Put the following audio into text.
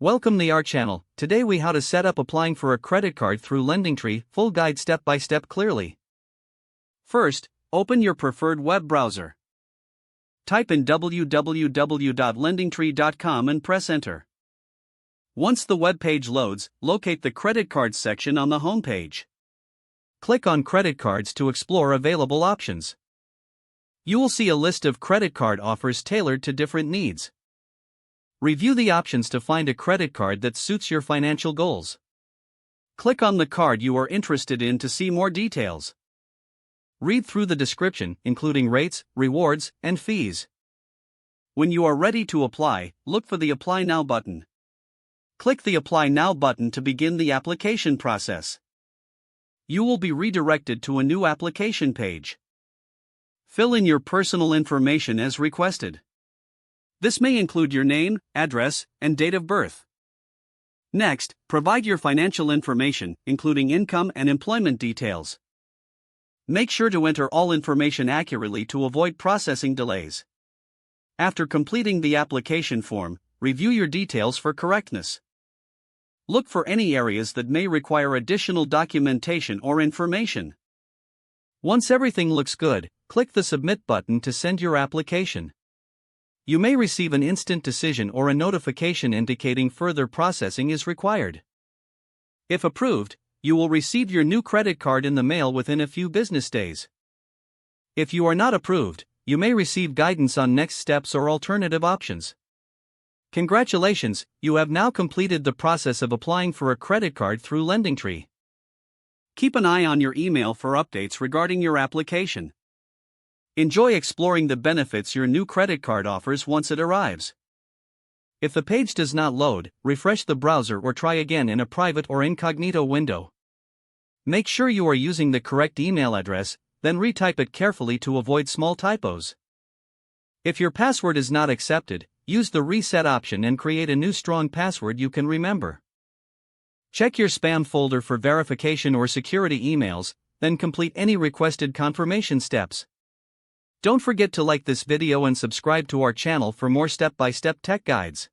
Welcome to our channel. Today we how to set up applying for a credit card through LendingTree, full guide step by step clearly. First, open your preferred web browser. Type in www.lendingtree.com and press enter. Once the web page loads, locate the credit cards section on the home page. Click on credit cards to explore available options. You will see a list of credit card offers tailored to different needs. Review the options to find a credit card that suits your financial goals. Click on the card you are interested in to see more details. Read through the description, including rates, rewards, and fees. When you are ready to apply, look for the Apply Now button. Click the Apply Now button to begin the application process. You will be redirected to a new application page. Fill in your personal information as requested. This may include your name, address, and date of birth. Next, provide your financial information, including income and employment details. Make sure to enter all information accurately to avoid processing delays. After completing the application form, review your details for correctness. Look for any areas that may require additional documentation or information. Once everything looks good, click the Submit button to send your application. You may receive an instant decision or a notification indicating further processing is required. If approved, you will receive your new credit card in the mail within a few business days. If you are not approved, you may receive guidance on next steps or alternative options. Congratulations, you have now completed the process of applying for a credit card through LendingTree. Keep an eye on your email for updates regarding your application. Enjoy exploring the benefits your new credit card offers once it arrives. If the page does not load, refresh the browser or try again in a private or incognito window. Make sure you are using the correct email address, then retype it carefully to avoid small typos. If your password is not accepted, use the reset option and create a new strong password you can remember. Check your spam folder for verification or security emails, then complete any requested confirmation steps. Don't forget to like this video and subscribe to our channel for more step-by-step tech guides.